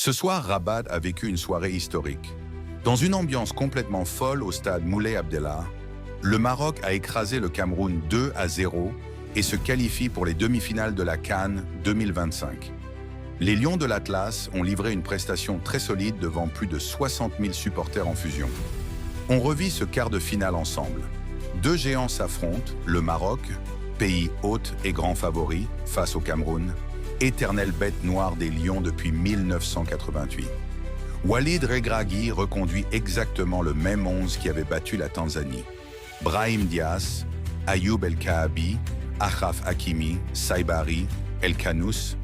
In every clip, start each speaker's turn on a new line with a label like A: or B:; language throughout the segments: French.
A: Ce soir, Rabat a vécu une soirée historique. Dans une ambiance complètement folle au stade Moulay Abdellah, le Maroc a écrasé le Cameroun 2-0 et se qualifie pour les demi-finales de la CAN 2025. Les Lions de l'Atlas ont livré une prestation très solide devant plus de 60 000 supporters en fusion. On revit ce quart de finale ensemble. Deux géants s'affrontent, le Maroc, pays hôte et grand favori, face au Cameroun, éternelle bête noire des Lions depuis 1988. Walid Regragui reconduit exactement le même 11 qui avait battu la Tanzanie. Brahim Diaz, Ayoub El Kaabi, Achraf Hakimi, Saibari, El Kanous,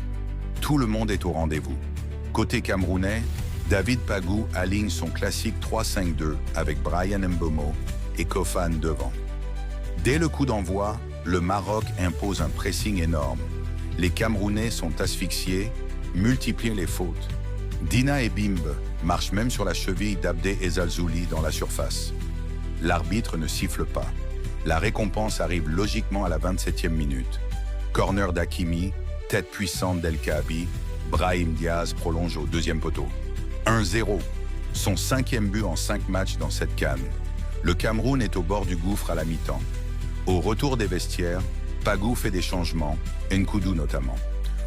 A: tout le monde est au rendez-vous. Côté camerounais, David Pagou aligne son classique 3-5-2 avec Brian Mbomo et Kofan devant. Dès le coup d'envoi, le Maroc impose un pressing énorme. Les Camerounais sont asphyxiés, multiplient les fautes. Dina et Bimbe marchent même sur la cheville d'Abdé Ezalzouli dans la surface. L'arbitre ne siffle pas. La récompense arrive logiquement à la 27e minute. Corner d'Hakimi, tête puissante d'El Kaabi, Brahim Diaz prolonge au deuxième poteau. 1-0, son 5e but en 5 matchs dans cette CAN. Le Cameroun est au bord du gouffre à la mi-temps. Au retour des vestiaires, Pagou fait des changements, Nkoudou notamment.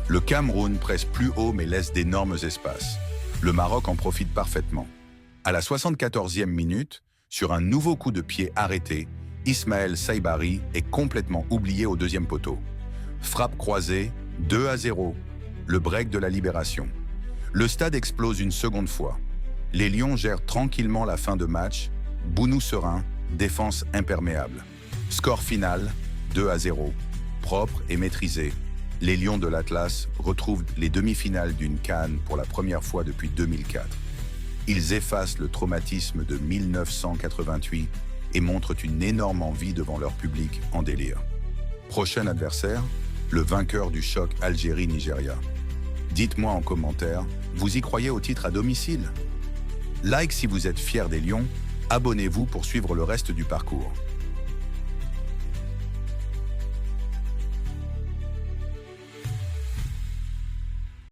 A: Le Cameroun presse plus haut mais laisse d'énormes espaces. Le Maroc en profite parfaitement. À la 74e minute, sur un nouveau coup de pied arrêté, Ismaël Saibari est complètement oublié au deuxième poteau. Frappe croisée, 2-0, le break de la libération. Le stade explose une seconde fois. Les Lions gèrent tranquillement la fin de match, Bounou serein, défense imperméable. Score final, 2-0, propre et maîtrisé. Les Lions de l'Atlas retrouvent les demi-finales d'une CAN pour la première fois depuis 2004. Ils effacent le traumatisme de 1988 et montrent une énorme envie devant leur public en délire. Prochain adversaire, le vainqueur du choc Algérie-Nigeria. Dites-moi en commentaire, vous y croyez au titre à domicile? Like si vous êtes fiers des Lions, abonnez-vous pour suivre le reste du parcours.